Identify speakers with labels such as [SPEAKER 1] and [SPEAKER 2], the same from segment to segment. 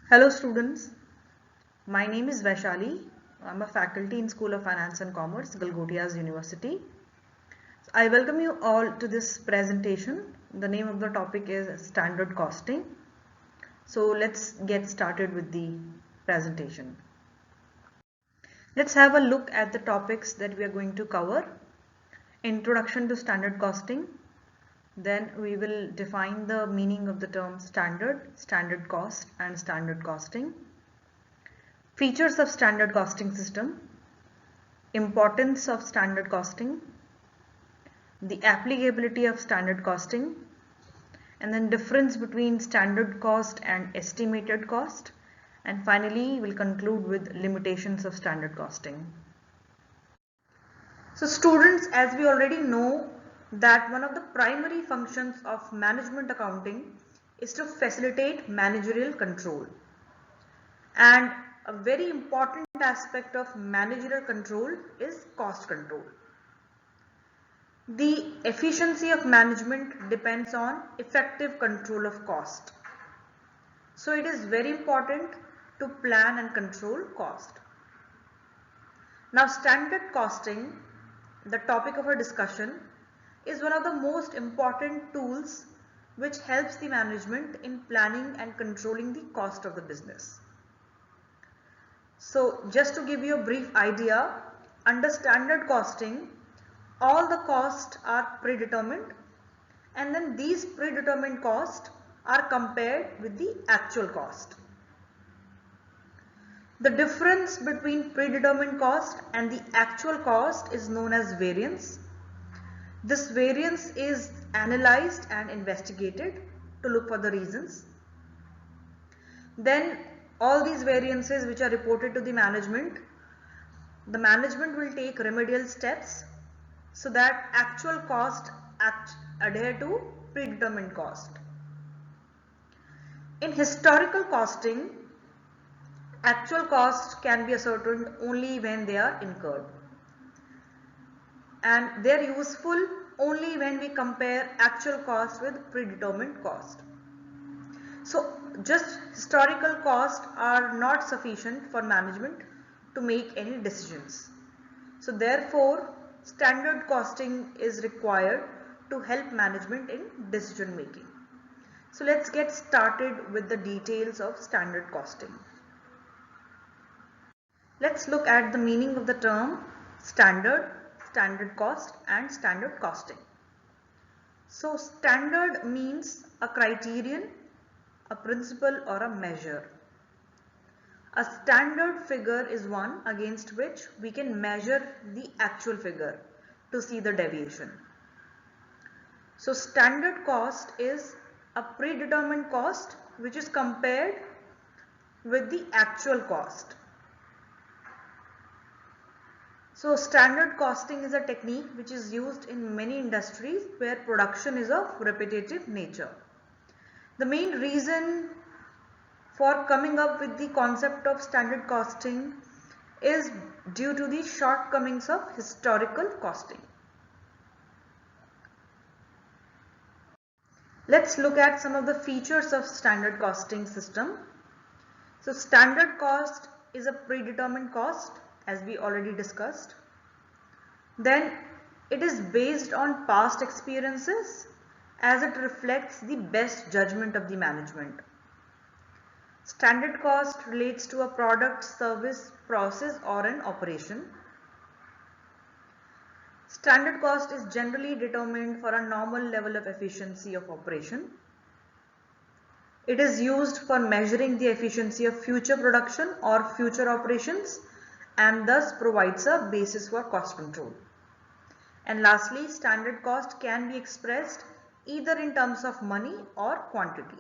[SPEAKER 1] Hello students, my name is Vaishali. I'm a faculty in School of Finance and Commerce, Galgotias University. I welcome you all to this presentation. The name of the topic is Standard Costing. So let's get started with the presentation. Let's have a look at the topics that we are going to cover. Introduction to Standard Costing. Then we will define the meaning of the term standard, standard cost and standard costing. Features of standard costing system, importance of standard costing, the applicability of standard costing, and then difference between standard cost and estimated cost, and finally we'll conclude with limitations of standard costing. So students, as we already know that one of the primary functions of management accounting is to facilitate managerial control, and a very important aspect of managerial control is cost control. The efficiency of management depends on effective control of cost. So it is very important to plan and control cost. Now standard costing, the topic of our discussion, is one of the most important tools which helps the management in planning and controlling the cost of the business. So just to give you a brief idea, under standard costing, all the costs are predetermined, and then these predetermined costs are compared with the actual cost. The difference between predetermined cost and the actual cost is known as variance. This variance is analyzed and investigated to look for the reasons. Then all these variances which are reported to the management will take remedial steps so that actual cost adhere to predetermined cost. In historical costing, actual costs can be ascertained only when they are incurred, and they are useful only when we compare actual cost with predetermined cost. So just historical costs are not sufficient for management to make any decisions. So therefore standard costing is required to help management in decision making. So let's get started with the details of standard costing. Let's look at the meaning of the term standard, standard cost and standard costing. So standard means a criterion, a principle or a measure. A standard figure is one against which we can measure the actual figure to see the deviation. So standard cost is a predetermined cost which is compared with the actual cost. So standard costing is a technique which is used in many industries where production is of repetitive nature. The main reason for coming up with the concept of standard costing is due to the shortcomings of historical costing. Let's look at some of the features of standard costing system. So standard cost is a predetermined cost, as we already discussed. Then it is based on past experiences as it reflects the best judgment of the management. Standard cost relates to a product, service, process or an operation. Standard cost is generally determined for a normal level of efficiency of operation. It is used for measuring the efficiency of future production or future operations and thus provides a basis for cost control. And lastly, standard cost can be expressed either in terms of money or quantity.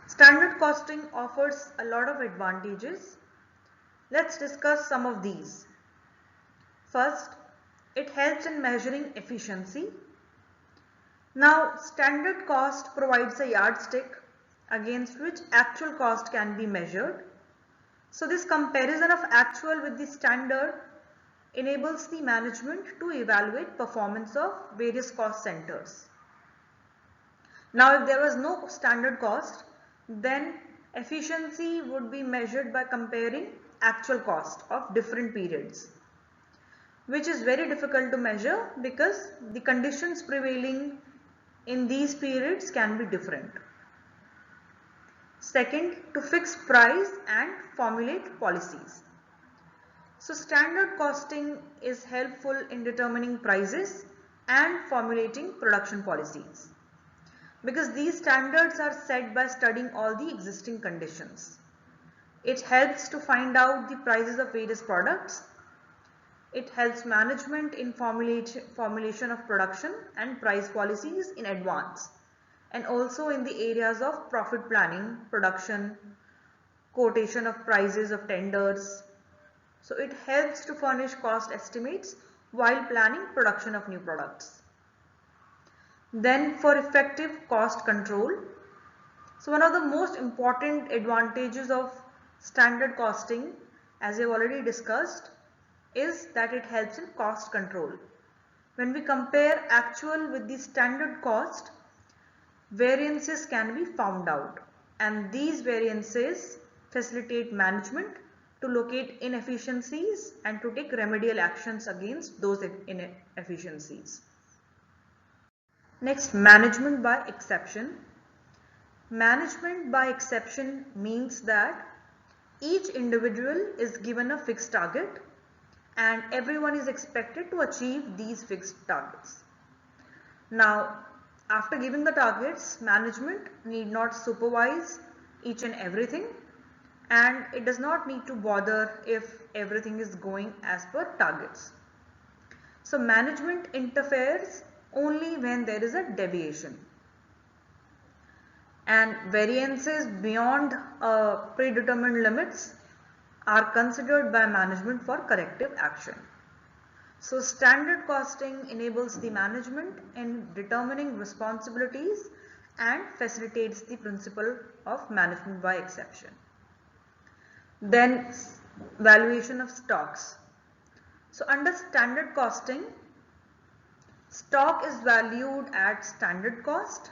[SPEAKER 1] Standard costing offers a lot of advantages. Let's discuss some of these. First, it helps in measuring efficiency. Now, standard cost provides a yardstick against which actual cost can be measured. So this comparison of actual with the standard enables the management to evaluate performance of various cost centers. Now, if there was no standard cost, Then efficiency would be measured by comparing actual cost of different periods, which is very difficult to measure because the conditions prevailing in these periods can be different. Second, to fix price and formulate policies. So standard costing is helpful in determining prices and formulating production policies, because these standards are set by studying all the existing conditions. It helps to find out the prices of various products. It helps management in formulation of production and price policies in advance, and also in the areas of profit planning, production, quotation of prices of tenders. So it helps to furnish cost estimates while planning production of new products. Then for effective cost control. So one of the most important advantages of standard costing, as we have already discussed, is that it helps in cost control. When we compare actual with the standard cost, variances can be found out, and these variances facilitate management to locate inefficiencies and to take remedial actions against those inefficiencies. Next, management by exception. Management by exception means that each individual is given a fixed target and everyone is expected to achieve these fixed targets. Now, after giving the targets, management need not supervise each and everything, and it does not need to bother if everything is going as per targets. So management interferes only when there is a deviation, and variances beyond predetermined limits are considered by management for corrective action. So standard costing enables the management in determining responsibilities and facilitates the principle of management by exception. Then valuation of stocks. So under standard costing, stock is valued at standard cost,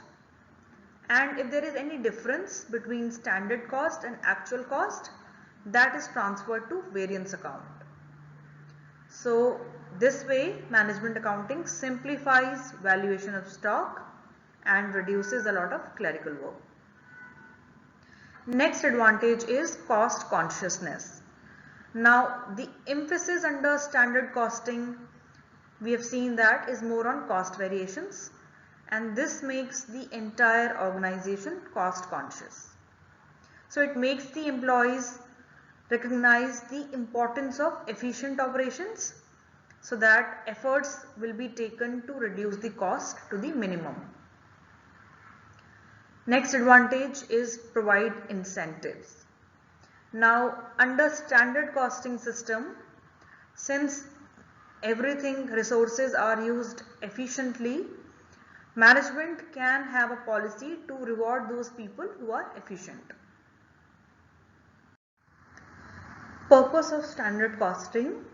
[SPEAKER 1] and if there is any difference between standard cost and actual cost, that is transferred to variance account. So this way management accounting simplifies valuation of stock and reduces a lot of clerical work. Next advantage is cost consciousness. Now the emphasis under standard costing, we have seen that, is more on cost variations, and this makes the entire organization cost conscious. So it makes the employees recognize the importance of efficient operations so that efforts will be taken to reduce the cost to the minimum. Next advantage is provide incentives. Now under standard costing system, since everything resources are used efficiently, management can have a policy to reward those people who are efficient. Purpose of standard costing.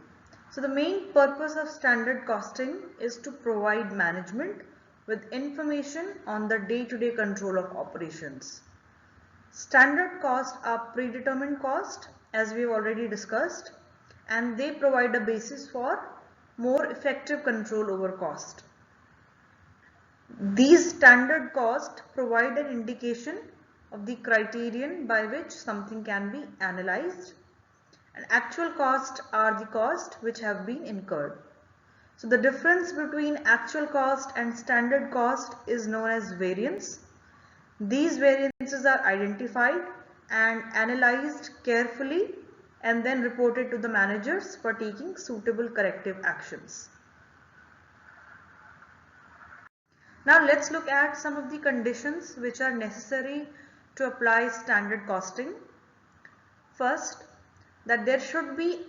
[SPEAKER 1] So the main purpose of standard costing is to provide management with information on the day-to-day control of operations. Standard costs are predetermined costs, as we have already discussed, and they provide a basis for more effective control over cost. These standard costs provide an indication of the criterion by which something can be analyzed, and actual costs are the costs which have been incurred. So the difference between actual cost and standard cost is known as variance. These variances are identified and analyzed carefully and then reported to the managers for taking suitable corrective actions. Now let's look at some of the conditions which are necessary to apply standard costing. First, that there should be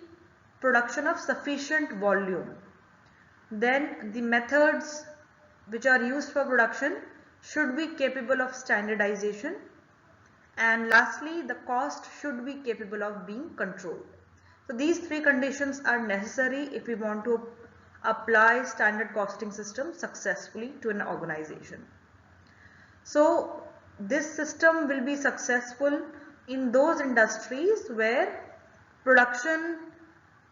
[SPEAKER 1] production of sufficient volume. Then the methods which are used for production should be capable of standardization. And lastly, the cost should be capable of being controlled. So these three conditions are necessary if we want to apply standard costing system successfully to an organization. So this system will be successful in those industries where production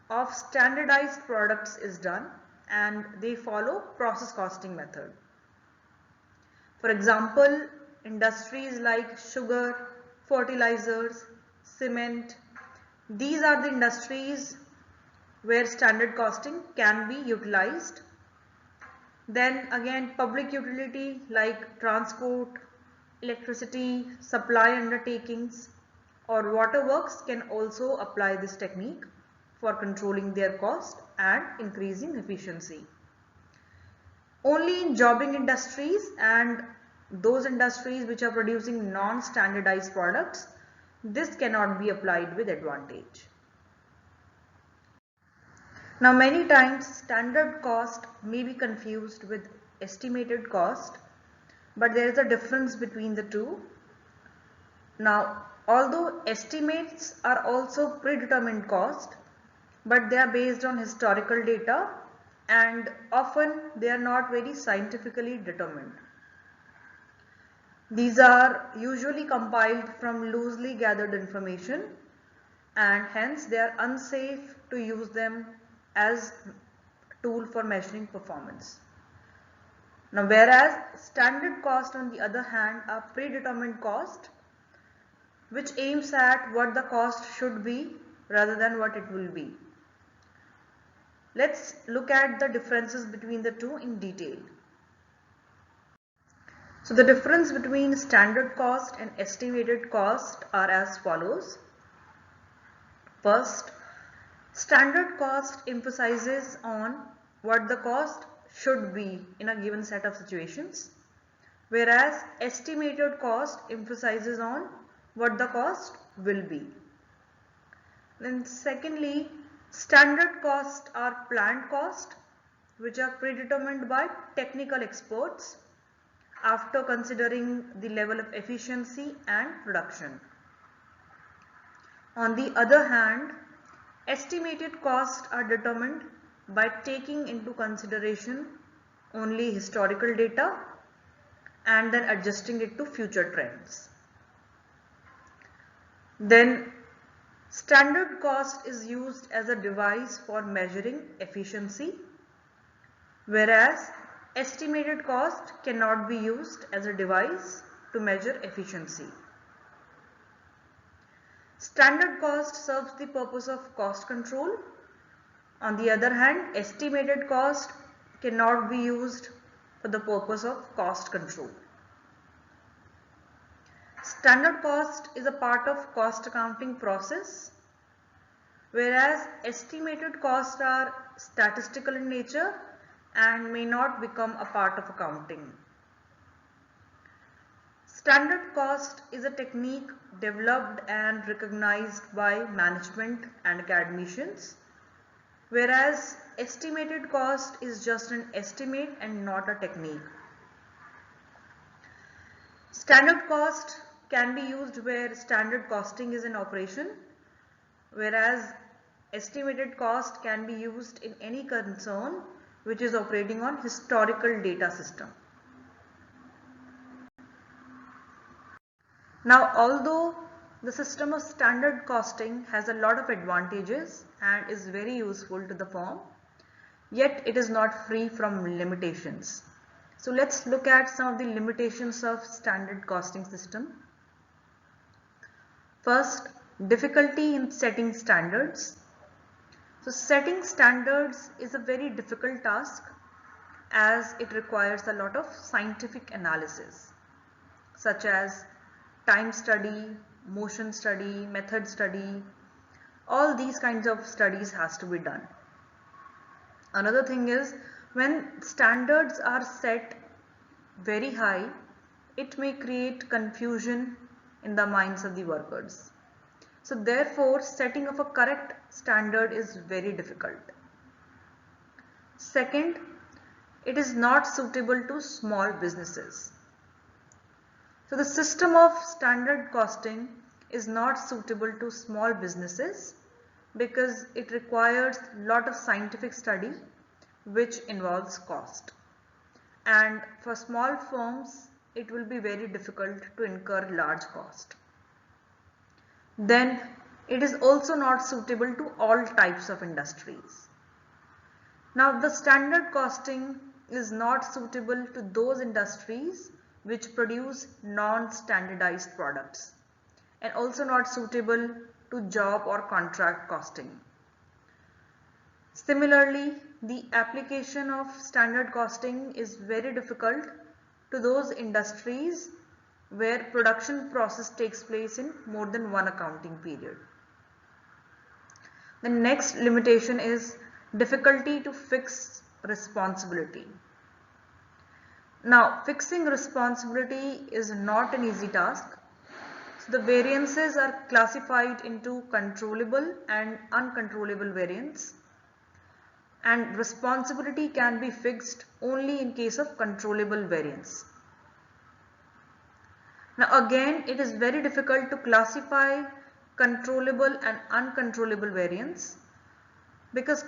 [SPEAKER 1] of standardized products is done and they follow process costing method. For example, industries like sugar, fertilizers, cement, these are the industries where standard costing can be utilized. Then again, public utility like transport, electricity, supply undertakings or waterworks can also apply this technique for controlling their cost and increasing efficiency. Only in jobbing industries and those industries which are producing non-standardized products, this cannot be applied with advantage. Now many times standard cost may be confused with estimated cost, but there is a difference between the two. Now although estimates are also predetermined cost, but they are based on historical data and often they are not very scientifically determined. These are usually compiled from loosely gathered information and hence they are unsafe to use them as tool for measuring performance. Now whereas standard cost on the other hand are predetermined cost which aims at what the cost should be rather than what it will be. Let's look at the differences between the two in detail. So the difference between standard cost and estimated cost are as follows. First, standard cost emphasizes on what the cost should be in a given set of situations, whereas estimated cost emphasizes on what the cost will be. Then secondly, standard costs are planned costs which are predetermined by technical experts after considering the level of efficiency and production. On the other hand, estimated costs are determined by taking into consideration only historical data and then adjusting it to future trends. Then standard cost is used as a device for measuring efficiency, whereas estimated cost cannot be used as a device to measure efficiency. Standard cost serves the purpose of cost control. On the other hand, estimated cost cannot be used for the purpose of cost control. Standard cost is a part of cost accounting process, whereas estimated costs are statistical in nature and may not become a part of accounting. Standard cost is a technique developed and recognized by management and academicians, whereas estimated cost is just an estimate and not a technique. Standard cost can be used where standard costing is in operation, whereas estimated cost can be used in any concern which is operating on historical data system. Now, although the system of standard costing has a lot of advantages and is very useful to the firm, yet it is not free from limitations. So let's look at some of the limitations of standard costing system. First, difficulty in setting standards. So setting standards is a very difficult task as it requires a lot of scientific analysis such as time study, motion study, method study. All these kinds of studies has to be done. Another thing is when standards are set very high, it may create confusion in the minds of the workers. So therefore, setting of a correct standard is very difficult. Second, it is not suitable to small businesses. So the system of standard costing is not suitable to small businesses because it requires a lot of scientific study which involves cost. And for small firms, it will be very difficult to incur large cost. Then it is also not suitable to all types of industries. Now the standard costing is not suitable to those industries which produce non-standardized products, and also not suitable to job or contract costing. Similarly, the application of standard costing is very difficult to those industries where production process takes place in more than one accounting period. The next limitation is difficulty to fix responsibility. Now, fixing responsibility is not an easy task. So the variances are classified into controllable and uncontrollable variance, and responsibility can be fixed only in case of controllable variance. Now again, it is very difficult to classify controllable and uncontrollable variance, because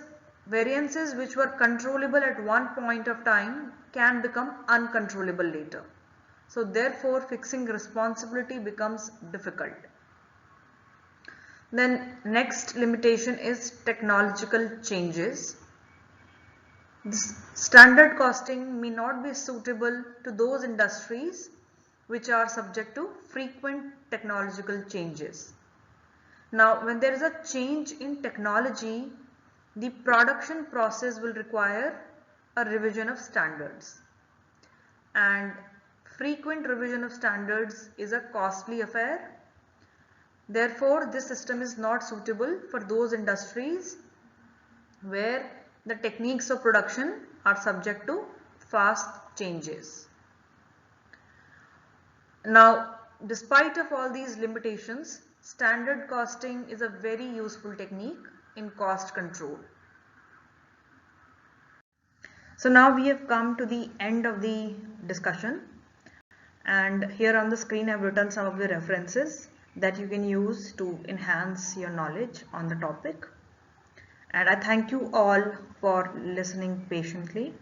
[SPEAKER 1] variances which were controllable at one point of time can become uncontrollable later. So therefore fixing responsibility becomes difficult. Then next limitation is technological changes. This standard costing may not be suitable to those industries which are subject to frequent technological changes. Now when there is a change in technology, the production process will require a revision of standards, and frequent revision of standards is a costly affair. Therefore this system is not suitable for those industries where the techniques of production are subject to fast changes. Now, despite of all these limitations, standard costing is a very useful technique in cost control. So now we have come to the end of the discussion, and here on the screen I have written some of the references that you can use to enhance your knowledge on the topic. And I thank you all for listening patiently.